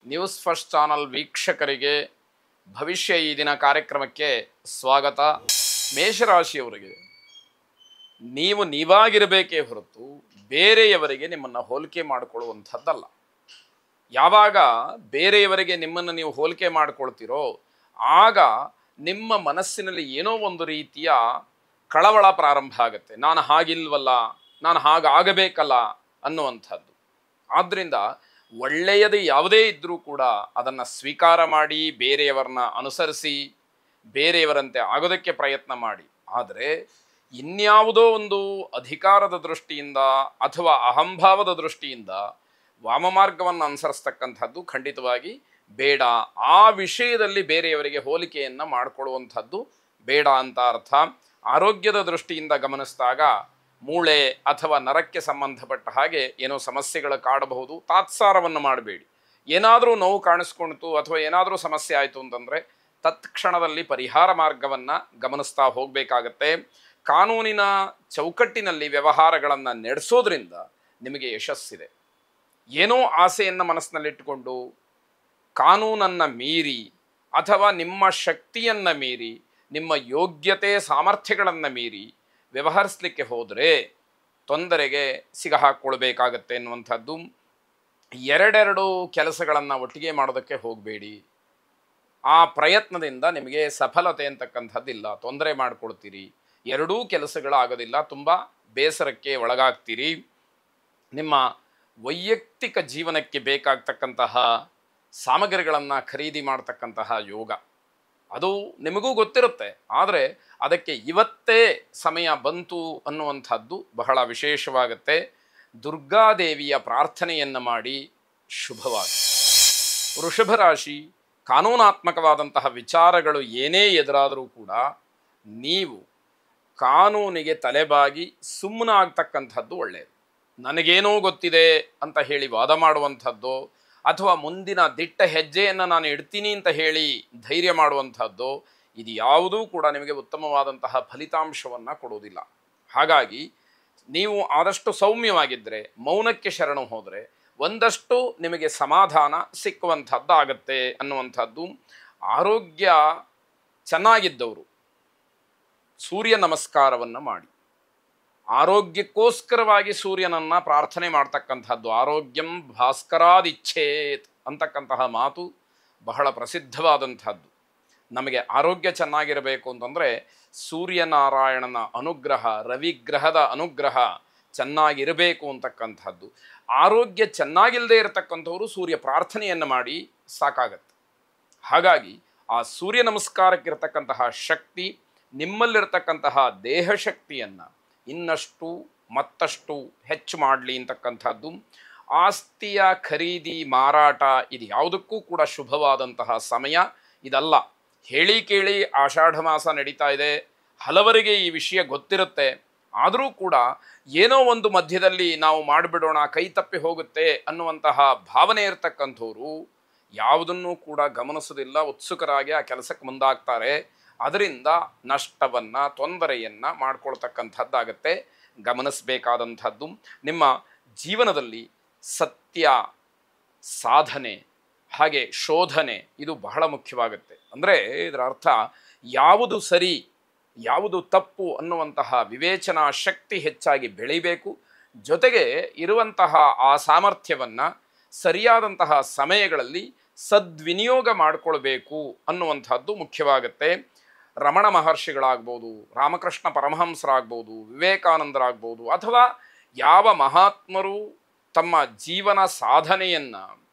News first channel ವೀಕ್ಷಕರಿಗೆ ಭವಿಷ್ಯ ಈ ದಿನ ಕಾರ್ಯಕ್ರಮಕ್ಕೆ ಸ್ವಾಗತ. ಮೇಷರಾಶಿಯವರಿಗೆ ನೀವು ನೀವಾಗಿರಬೇಕೇ ಹೊರತು ಬೇರೆಯವರಿಗೆ ನಿಮ್ಮನ್ನು ಹೋಲಿಕೆ ಮಾಡಿಕೊಳ್ಳುವಂಥದ್ದಲ್ಲ. ಯಾವಾಗ ಬೇರೆಯವರಿಗೆ ನಿಮ್ಮನ್ನು ನೀವು ಹೋಲಿಕೆ ಮಾಡಿಕೊಳ್ತೀರೋ ಆಗ ನಿಮ್ಮ ಮನಸ್ಸಿನಲ್ಲಿ ಏನೋ ಒಂದು ರೀತಿಯ ಕಳವಳ ಪ್ರಾರಂಭ ಆಗುತ್ತೆ. ನಾನು ಹಾಗಿಲ್ವಲ್ಲ, ನಾನು ಹಾಗಾಗಬೇಕಲ್ಲ ಅನ್ನುವಂಥದ್ದು. ಆದ್ದರಿಂದ ಒಳ್ಳೆಯದು ಯಾವುದೇ ಇದ್ದರೂ ಕೂಡ ಅದನ್ನು ಸ್ವೀಕಾರ ಮಾಡಿ ಬೇರೆಯವರನ್ನ ಅನುಸರಿಸಿ ಬೇರೆಯವರಂತೆ ಆಗೋದಕ್ಕೆ ಪ್ರಯತ್ನ ಮಾಡಿ. ಆದರೆ ಇನ್ಯಾವುದೋ ಒಂದು ಅಧಿಕಾರದ ದೃಷ್ಟಿಯಿಂದ ಅಥವಾ ಅಹಂಭಾವದ ದೃಷ್ಟಿಯಿಂದ ವಾಮಮಾರ್ಗವನ್ನು ಅನುಸರಿಸ್ತಕ್ಕಂಥದ್ದು ಖಂಡಿತವಾಗಿ ಬೇಡ. ಆ ವಿಷಯದಲ್ಲಿ ಬೇರೆಯವರಿಗೆ ಹೋಲಿಕೆಯನ್ನು ಮಾಡಿಕೊಳ್ಳುವಂಥದ್ದು ಬೇಡ ಅಂತ ಅರ್ಥ. ಆರೋಗ್ಯದ ದೃಷ್ಟಿಯಿಂದ ಗಮನಿಸಿದಾಗ ಮೂಳೆ ಅಥವಾ ನರಕ್ಕೆ ಸಂಬಂಧಪಟ್ಟ ಹಾಗೆ ಏನೋ ಸಮಸ್ಯೆಗಳು ಕಾಡಬಹುದು. ತಾತ್ಸಾರವನ್ನು ಮಾಡಬೇಡಿ. ಏನಾದರೂ ನೋವು ಕಾಣಿಸ್ಕೊಳ್ತು ಅಥವಾ ಏನಾದರೂ ಸಮಸ್ಯೆ ಆಯಿತು ಅಂತಂದರೆ ತತ್ಕ್ಷಣದಲ್ಲಿ ಪರಿಹಾರ ಮಾರ್ಗವನ್ನು ಗಮನಿಸ್ತಾ ಹೋಗಬೇಕಾಗತ್ತೆ. ಕಾನೂನಿನ ಚೌಕಟ್ಟಿನಲ್ಲಿ ವ್ಯವಹಾರಗಳನ್ನು ನಡೆಸೋದ್ರಿಂದ ನಿಮಗೆ ಯಶಸ್ಸಿದೆ. ಏನೋ ಆಸೆಯನ್ನು ಮನಸ್ಸಿನಲ್ಲಿಟ್ಟುಕೊಂಡು ಕಾನೂನನ್ನು ಮೀರಿ ಅಥವಾ ನಿಮ್ಮ ಶಕ್ತಿಯನ್ನು ಮೀರಿ ನಿಮ್ಮ ಯೋಗ್ಯತೆ ಸಾಮರ್ಥ್ಯಗಳನ್ನು ಮೀರಿ ವ್ಯವಹರಿಸಲಿಕ್ಕೆ ಹೋದರೆ ತೊಂದರೆಗೆ ಸಿಗಹಾಕ್ಕೊಳ್ಬೇಕಾಗತ್ತೆ ಎನ್ನುವಂಥದ್ದು. ಎರಡೆರಡು ಕೆಲಸಗಳನ್ನು ಒಟ್ಟಿಗೆ ಮಾಡೋದಕ್ಕೆ ಹೋಗಬೇಡಿ. ಆ ಪ್ರಯತ್ನದಿಂದ ನಿಮಗೆ ಸಫಲತೆ ಅಂತಕ್ಕಂಥದ್ದಿಲ್ಲ, ತೊಂದರೆ ಮಾಡಿಕೊಡ್ತೀರಿ. ಎರಡೂ ಕೆಲಸಗಳಾಗೋದಿಲ್ಲ, ತುಂಬ ಬೇಸರಕ್ಕೆ ಒಳಗಾಗ್ತೀರಿ. ನಿಮ್ಮ ವೈಯಕ್ತಿಕ ಜೀವನಕ್ಕೆ ಬೇಕಾಗ್ತಕ್ಕಂತಹ ಸಾಮಗ್ರಿಗಳನ್ನು ಖರೀದಿ ಮಾಡ್ತಕ್ಕಂತಹ ಯೋಗ ಅದು ನಿಮಗೂ ಗೊತ್ತಿರುತ್ತೆ. ಆದರೆ ಅದಕ್ಕೆ ಇವತ್ತೇ ಸಮಯ ಬಂತು ಅನ್ನುವಂಥದ್ದು ಬಹಳ ವಿಶೇಷವಾಗುತ್ತೆ. ದುರ್ಗಾದೇವಿಯ ಪ್ರಾರ್ಥನೆಯನ್ನು ಮಾಡಿ ಶುಭವಾಗಿ. ವೃಷಭ ರಾಶಿ, ಕಾನೂನಾತ್ಮಕವಾದಂತಹ ವಿಚಾರಗಳು ಏನೇ ಎದುರಾದರೂ ಕೂಡ ನೀವು ಕಾನೂನಿಗೆ ತಲೆಬಾಗಿ ಸುಮ್ಮನಾಗ್ತಕ್ಕಂಥದ್ದು ಒಳ್ಳೆಯದು. ನನಗೇನೋ ಗೊತ್ತಿದೆ ಅಂತ ಹೇಳಿ ವಾದ ಮಾಡುವಂಥದ್ದು ಅಥವಾ ಮುಂದಿನ ದಿಟ್ಟ ಹೆಜ್ಜೆಯನ್ನು ನಾನು ಇಡ್ತೀನಿ ಅಂತ ಹೇಳಿ ಧೈರ್ಯ ಮಾಡುವಂಥದ್ದು ಇದು ಯಾವುದೂ ಕೂಡ ನಿಮಗೆ ಉತ್ತಮವಾದಂತಹ ಫಲಿತಾಂಶವನ್ನು ಕೊಡುವುದಿಲ್ಲ. ಹಾಗಾಗಿ ನೀವು ಆದಷ್ಟು ಸೌಮ್ಯವಾಗಿದ್ದರೆ, ಮೌನಕ್ಕೆ ಶರಣು ಹೋದರೆ ಒಂದಷ್ಟು ನಿಮಗೆ ಸಮಾಧಾನ ಸಿಕ್ಕುವಂಥದ್ದಾಗತ್ತೆ ಅನ್ನುವಂಥದ್ದು. ಆರೋಗ್ಯ ಚೆನ್ನಾಗಿದ್ದವರು ಸೂರ್ಯ ನಮಸ್ಕಾರವನ್ನು ಮಾಡಿ. ಆರೋಗ್ಯಕ್ಕೋಸ್ಕರವಾಗಿ ಸೂರ್ಯನನ್ನು ಪ್ರಾರ್ಥನೆ ಮಾಡ್ತಕ್ಕಂಥದ್ದು. ಆರೋಗ್ಯಂ ಭಾಸ್ಕರಾದಿಚ್ಛೇತ್ ಅಂತಕ್ಕಂತಹ ಮಾತು ಬಹಳ ಪ್ರಸಿದ್ಧವಾದಂಥದ್ದು. ನಮಗೆ ಆರೋಗ್ಯ ಚೆನ್ನಾಗಿರಬೇಕು ಅಂತಂದರೆ ಸೂರ್ಯನಾರಾಯಣನ ಅನುಗ್ರಹ, ರವಿಗ್ರಹದ ಅನುಗ್ರಹ ಚೆನ್ನಾಗಿರಬೇಕು ಅಂತಕ್ಕಂಥದ್ದು. ಆರೋಗ್ಯ ಚೆನ್ನಾಗಿಲ್ಲದೆ ಇರತಕ್ಕಂಥವರು ಸೂರ್ಯ ಪ್ರಾರ್ಥನೆಯನ್ನು ಮಾಡಿ ಸಾಕಾಗತ್ತೆ. ಹಾಗಾಗಿ ಆ ಸೂರ್ಯ ನಮಸ್ಕಾರಕ್ಕಿರತಕ್ಕಂತಹ ಶಕ್ತಿ ನಿಮ್ಮಲ್ಲಿರತಕ್ಕಂತಹ ದೇಹ ಶಕ್ತಿಯನ್ನು ಇನ್ನಷ್ಟು ಮತ್ತಷ್ಟು ಹೆಚ್ಚು ಮಾಡಲಿ ಅಂತಕ್ಕಂಥದ್ದು. ಆಸ್ತಿಯ ಖರೀದಿ ಮಾರಾಟ ಇದು ಯಾವುದಕ್ಕೂ ಕೂಡ ಶುಭವಾದಂತಹ ಸಮಯ ಇದಲ್ಲ. ಹೇಳಿ ಕೇಳಿ ಆಷಾಢ ಮಾಸ ನಡೀತಾ ಇದೆ, ಹಲವರಿಗೆ ಈ ವಿಷಯ ಗೊತ್ತಿರುತ್ತೆ. ಆದರೂ ಕೂಡ ಏನೋ ಒಂದು ಮಧ್ಯದಲ್ಲಿ ನಾವು ಮಾಡಿಬಿಡೋಣ, ಕೈ ತಪ್ಪಿ ಹೋಗುತ್ತೆ ಅನ್ನುವಂತಹ ಭಾವನೆ ಇರತಕ್ಕಂಥವ್ರು ಯಾವುದನ್ನೂ ಕೂಡ ಗಮನಿಸೋದಿಲ್ಲ, ಉತ್ಸುಕರಾಗಿ ಆ ಕೆಲಸಕ್ಕೆ ಮುಂದಾಗ್ತಾರೆ. ಅದರಿಂದ ನಷ್ಟವನ್ನು, ತೊಂದರೆಯನ್ನು ಮಾಡ್ಕೊಳ್ತಕ್ಕಂಥದ್ದಾಗತ್ತೆ. ಗಮನಿಸಬೇಕಾದಂಥದ್ದು ನಿಮ್ಮ ಜೀವನದಲ್ಲಿ ಸತ್ಯ, ಸಾಧನೆ ಹಾಗೆ ಶೋಧನೆ ಇದು ಬಹಳ ಮುಖ್ಯವಾಗುತ್ತೆ. ಅಂದರೆ ಇದರ ಅರ್ಥ ಯಾವುದು ಸರಿ ಯಾವುದು ತಪ್ಪು ಅನ್ನುವಂತಹ ವಿವೇಚನಾ ಶಕ್ತಿ ಹೆಚ್ಚಾಗಿ ಬೆಳಿಬೇಕು. ಜೊತೆಗೆ ಇರುವಂತಹ ಆ ಸಾಮರ್ಥ್ಯವನ್ನು ಸರಿಯಾದಂತಹ ಸಮಯಗಳಲ್ಲಿ ಸದ್ವಿನಿಯೋಗ ಮಾಡಿಕೊಳ್ಬೇಕು ಅನ್ನುವಂಥದ್ದು ಮುಖ್ಯವಾಗುತ್ತೆ. ರಮಣ ಮಹರ್ಷಿಗಳಾಗ್ಬೋದು, ರಾಮಕೃಷ್ಣ ಪರಮಹಂಸರಾಗ್ಬೋದು, ವಿವೇಕಾನಂದರಾಗ್ಬೋದು, ಅಥವಾ ಯಾವ ಮಹಾತ್ಮರು ತಮ್ಮ ಜೀವನ ಸಾಧನೆಯನ್ನು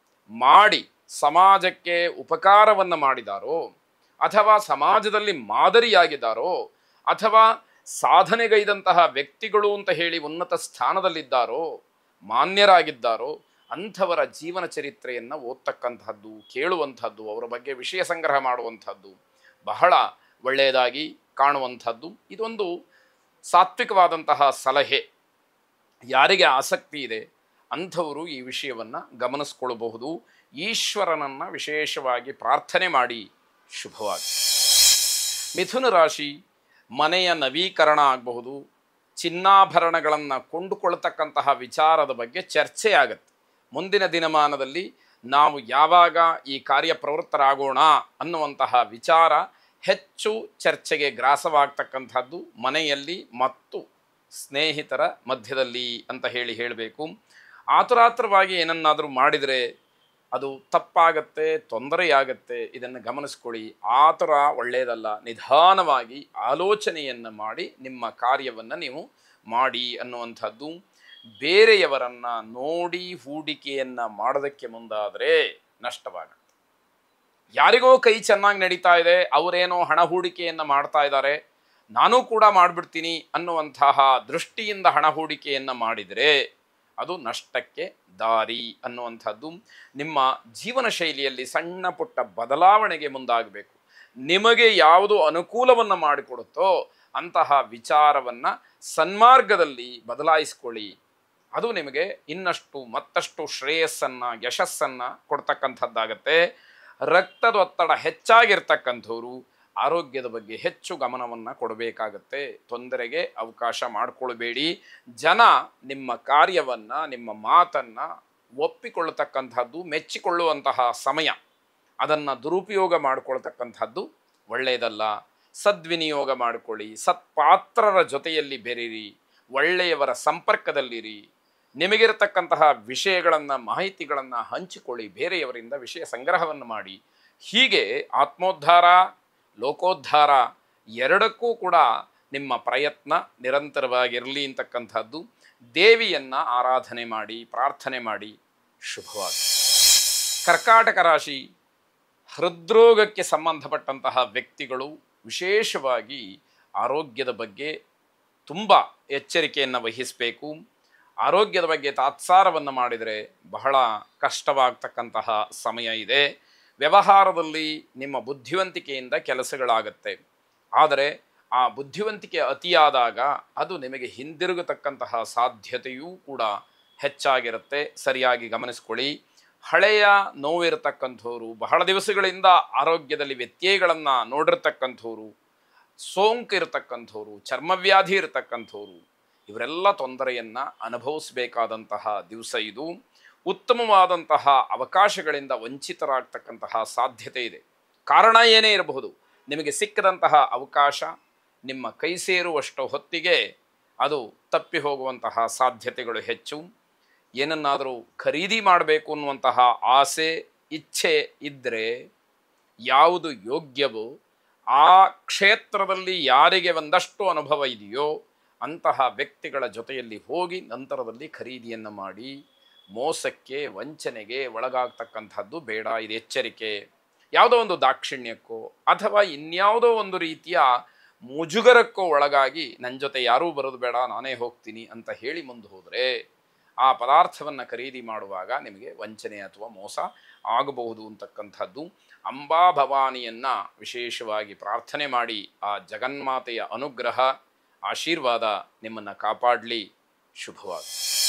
ಮಾಡಿ ಸಮಾಜಕ್ಕೆ ಉಪಕಾರವನ್ನು ಮಾಡಿದಾರೋ ಅಥವಾ ಸಮಾಜದಲ್ಲಿ ಮಾದರಿಯಾಗಿದ್ದಾರೋ ಅಥವಾ ಸಾಧನೆಗೈದಂತಹ ವ್ಯಕ್ತಿಗಳು ಅಂತ ಹೇಳಿ ಉನ್ನತ ಸ್ಥಾನದಲ್ಲಿದ್ದಾರೋ, ಮಾನ್ಯರಾಗಿದ್ದಾರೋ ಅಂಥವರ ಜೀವನ ಚರಿತ್ರೆಯನ್ನು ಓದ್ತಕ್ಕಂಥದ್ದು, ಕೇಳುವಂಥದ್ದು, ಅವರ ಬಗ್ಗೆ ವಿಷಯ ಸಂಗ್ರಹ ಮಾಡುವಂಥದ್ದು ಬಹಳ ಒಳ್ಳೆಯದಾಗಿ ಕಾಣುವಂಥದ್ದು. ಇದೊಂದು ಸಾತ್ವಿಕವಾದಂತಹ ಸಲಹೆ. ಯಾರಿಗೆ ಆಸಕ್ತಿ ಇದೆ ಅಂಥವರು ಈ ವಿಷಯವನ್ನು ಗಮನಿಸ್ಕೊಳ್ಬಹುದು. ಈಶ್ವರನನ್ನು ವಿಶೇಷವಾಗಿ ಪ್ರಾರ್ಥನೆ ಮಾಡಿ ಶುಭವಾಗಿ. ಮಿಥುನ ರಾಶಿ, ಮನೆಯ ನವೀಕರಣ ಆಗಬಹುದು, ಚಿನ್ನಾಭರಣಗಳನ್ನು ಕೊಂಡುಕೊಳ್ತಕ್ಕಂತಹ ವಿಚಾರದ ಬಗ್ಗೆ ಚರ್ಚೆ ಆಗುತ್ತೆ. ಮುಂದಿನ ದಿನಮಾನದಲ್ಲಿ ನಾವು ಯಾವಾಗ ಈ ಕಾರ್ಯಪ್ರವೃತ್ತರಾಗೋಣ ಅನ್ನುವಂತಹ ವಿಚಾರ ಹೆಚ್ಚು ಚರ್ಚೆಗೆ ಗ್ರಾಸವಾಗ್ತಕ್ಕಂಥದ್ದು ಮನೆಯಲ್ಲಿ ಮತ್ತು ಸ್ನೇಹಿತರ ಮಧ್ಯದಲ್ಲಿ ಅಂತ ಹೇಳಬೇಕು. ಆತುರಾತ್ರವಾಗಿ ಏನನ್ನಾದರೂ ಮಾಡಿದರೆ ಅದು ತಪ್ಪಾಗತ್ತೆ, ತೊಂದರೆಯಾಗತ್ತೆ. ಇದನ್ನು ಗಮನಿಸ್ಕೊಳ್ಳಿ. ಆತುರ ಒಳ್ಳೆಯದಲ್ಲ. ನಿಧಾನವಾಗಿ ಆಲೋಚನೆಯನ್ನು ಮಾಡಿ ನಿಮ್ಮ ಕಾರ್ಯವನ್ನು ನೀವು ಮಾಡಿ ಅನ್ನುವಂಥದ್ದು. ಬೇರೆಯವರನ್ನು ನೋಡಿ ಹೂಡಿಕೆಯನ್ನು ಮಾಡೋದಕ್ಕೆ ಮುಂದಾದರೆ ನಷ್ಟವಾಗುತ್ತೆ. ಯಾರಿಗೋ ಕೈ ಚೆನ್ನಾಗಿ ನಡೀತಾ ಇದೆ, ಅವರೇನೋ ಹಣ ಹೂಡಿಕೆಯನ್ನು ಮಾಡ್ತಾ ಇದ್ದಾರೆ, ನಾನೂ ಕೂಡ ಮಾಡಿಬಿಡ್ತೀನಿ ಅನ್ನುವಂತಹ ದೃಷ್ಟಿಯಿಂದ ಹಣ ಹೂಡಿಕೆಯನ್ನು ಮಾಡಿದರೆ ಅದು ನಷ್ಟಕ್ಕೆ ದಾರಿ ಅನ್ನುವಂಥದ್ದು. ನಿಮ್ಮ ಜೀವನ ಶೈಲಿಯಲ್ಲಿ ಸಣ್ಣ ಪುಟ್ಟ ಬದಲಾವಣೆಗೆ ಮುಂದಾಗಬೇಕು. ನಿಮಗೆ ಯಾವುದು ಅನುಕೂಲವನ್ನು ಮಾಡಿಕೊಡುತ್ತೋ ಅಂತಹ ವಿಚಾರವನ್ನು ಸನ್ಮಾರ್ಗದಲ್ಲಿ ಬದಲಾಯಿಸ್ಕೊಳ್ಳಿ. ಅದು ನಿಮಗೆ ಇನ್ನಷ್ಟು ಮತ್ತಷ್ಟು ಶ್ರೇಯಸ್ಸನ್ನು, ಯಶಸ್ಸನ್ನು ಕೊಡ್ತಕ್ಕಂಥದ್ದಾಗತ್ತೆ. ರಕ್ತದೊತ್ತಡ ಹೆಚ್ಚಾಗಿರ್ತಕ್ಕಂಥವ್ರು ಆರೋಗ್ಯದ ಬಗ್ಗೆ ಹೆಚ್ಚು ಗಮನವನ್ನು ಕೊಡಬೇಕಾಗತ್ತೆ. ತೊಂದರೆಗೆ ಅವಕಾಶ ಮಾಡಿಕೊಳ್ಬೇಡಿ. ಜನ ನಿಮ್ಮ ಕಾರ್ಯವನ್ನು, ನಿಮ್ಮ ಮಾತನ್ನು ಒಪ್ಪಿಕೊಳ್ಳತಕ್ಕಂಥದ್ದು, ಮೆಚ್ಚಿಕೊಳ್ಳುವಂತಹ ಸಮಯ. ಅದನ್ನು ದುರುಪಯೋಗ ಮಾಡಿಕೊಳ್ತಕ್ಕಂಥದ್ದು ಒಳ್ಳೆಯದಲ್ಲ. ಸದ್ವಿನಿಯೋಗ ಮಾಡಿಕೊಳ್ಳಿ. ಸತ್ಪಾತ್ರರ ಜೊತೆಯಲ್ಲಿ ಬೆರೀರಿ. ಒಳ್ಳೆಯವರ ಸಂಪರ್ಕದಲ್ಲಿರಿ. ನಿಮಗಿರತಕ್ಕಂತಹ ವಿಷಯಗಳನ್ನು, ಮಾಹಿತಿಗಳನ್ನು ಹಂಚಿಕೊಳ್ಳಿ. ಬೇರೆಯವರಿಂದ ವಿಷಯ ಸಂಗ್ರಹವನ್ನು ಮಾಡಿ. ಹೀಗೆ ಆತ್ಮೋದ್ಧಾರ, ಲೋಕೋದ್ಧಾರ ಎರಡಕ್ಕೂ ಕೂಡ ನಿಮ್ಮ ಪ್ರಯತ್ನ ನಿರಂತರವಾಗಿರಲಿ ಅಂತಕ್ಕಂಥದ್ದು. ದೇವಿಯನ್ನು ಆರಾಧನೆ ಮಾಡಿ, ಪ್ರಾರ್ಥನೆ ಮಾಡಿ. ಶುಭವಾಗಿ. ಕರ್ಕಾಟಕ ರಾಶಿ, ಹೃದ್ರೋಗಕ್ಕೆ ಸಂಬಂಧಪಟ್ಟಂತಹ ವ್ಯಕ್ತಿಗಳು ವಿಶೇಷವಾಗಿ ಆರೋಗ್ಯದ ಬಗ್ಗೆ ತುಂಬ ಎಚ್ಚರಿಕೆಯನ್ನು ವಹಿಸಬೇಕು. ಆರೋಗ್ಯದ ಬಗ್ಗೆ ತಾತ್ಸಾರವನ್ನು ಮಾಡಿದರೆ ಬಹಳ ಕಷ್ಟವಾಗ್ತಕ್ಕಂತಹ ಸಮಯ ಇದೆ. ವ್ಯವಹಾರದಲ್ಲಿ ನಿಮ್ಮ ಬುದ್ಧಿವಂತಿಕೆಯಿಂದ ಕೆಲಸಗಳಾಗತ್ತೆ. ಆದರೆ ಆ ಬುದ್ಧಿವಂತಿಕೆ ಅತಿಯಾದಾಗ ಅದು ನಿಮಗೆ ಹಿಂದಿರುಗತಕ್ಕಂತಹ ಸಾಧ್ಯತೆಯೂ ಕೂಡ ಹೆಚ್ಚಾಗಿರುತ್ತೆ. ಸರಿಯಾಗಿ ಗಮನಿಸ್ಕೊಳ್ಳಿ. ಹಳೆಯ ನೋವಿರತಕ್ಕಂಥವ್ರು, ಬಹಳ ದಿವಸಗಳಿಂದ ಆರೋಗ್ಯದಲ್ಲಿ ವ್ಯತ್ಯಯಗಳನ್ನು ನೋಡಿರ್ತಕ್ಕಂಥವ್ರು, ಸೋಂಕು ಇರತಕ್ಕಂಥವ್ರು, ಚರ್ಮವ್ಯಾಧಿ ಇರತಕ್ಕಂಥವ್ರು, ಇವರೆಲ್ಲ ತೊಂದರೆಯನ್ನು ಅನುಭವಿಸಬೇಕಾದಂತಹ ದಿವಸ ಇದು. ಉತ್ತಮವಾದಂತಹ ಅವಕಾಶಗಳಿಂದ ವಂಚಿತರಾಗ್ತಕ್ಕಂತಹ ಸಾಧ್ಯತೆ ಇದೆ. ಕಾರಣ ಏನೇ ಇರಬಹುದು, ನಿಮಗೆ ಸಿಕ್ಕದಂತಹ ಅವಕಾಶ ನಿಮ್ಮ ಕೈ ಸೇರುವಷ್ಟು ಹೊತ್ತಿಗೆ ಅದು ತಪ್ಪಿ ಹೋಗುವಂತಹ ಸಾಧ್ಯತೆಗಳು ಹೆಚ್ಚು. ಏನನ್ನಾದರೂ ಖರೀದಿ ಮಾಡಬೇಕು ಅನ್ನುವಂತಹ ಆಸೆ, ಇಚ್ಛೆ ಇದ್ದರೆ ಯಾವುದು ಯೋಗ್ಯವೋ ಆ ಕ್ಷೇತ್ರದಲ್ಲಿ ಯಾರಿಗೆ ಒಂದಷ್ಟು ಅನುಭವ ಇದೆಯೋ ಅಂತಹ ವ್ಯಕ್ತಿಗಳ ಜೊತೆಯಲ್ಲಿ ಹೋಗಿ ನಂತರದಲ್ಲಿ ಖರೀದಿಯನ್ನು ಮಾಡಿ. ಮೋಸಕ್ಕೆ, ವಂಚನೆಗೆ ಒಳಗಾಗ್ತಕ್ಕಂಥದ್ದು ಬೇಡ. ಇದು ಎಚ್ಚರಿಕೆ. ಯಾವುದೋ ಒಂದು ದಾಕ್ಷಿಣ್ಯಕ್ಕೋ ಅಥವಾ ಇನ್ಯಾವುದೋ ಒಂದು ರೀತಿಯ ಮುಜುಗರಕ್ಕೋ ಒಳಗಾಗಿ ನನ್ನ ಜೊತೆ ಯಾರೂ ಬರೋದು ಬೇಡ, ನಾನೇ ಹೋಗ್ತೀನಿ ಅಂತ ಹೇಳಿ ಮುಂದೆ ಹೋದರೆ ಆ ಪದಾರ್ಥವನ್ನು ಖರೀದಿ ಮಾಡುವಾಗ ನಿಮಗೆ ವಂಚನೆ ಅಥವಾ ಮೋಸ ಆಗಬಹುದು ಅಂತಕ್ಕಂಥದ್ದು. ಅಂಬಾ ಭವಾನಿಯನ್ನು ವಿಶೇಷವಾಗಿ ಪ್ರಾರ್ಥನೆ ಮಾಡಿ. ಆ ಜಗನ್ಮಾತೆಯ ಅನುಗ್ರಹ, ಆಶೀರ್ವಾದ ನಿಮ್ಮನ್ನು ಕಾಪಾಡಲಿ. ಶುಭವಾಗಿ.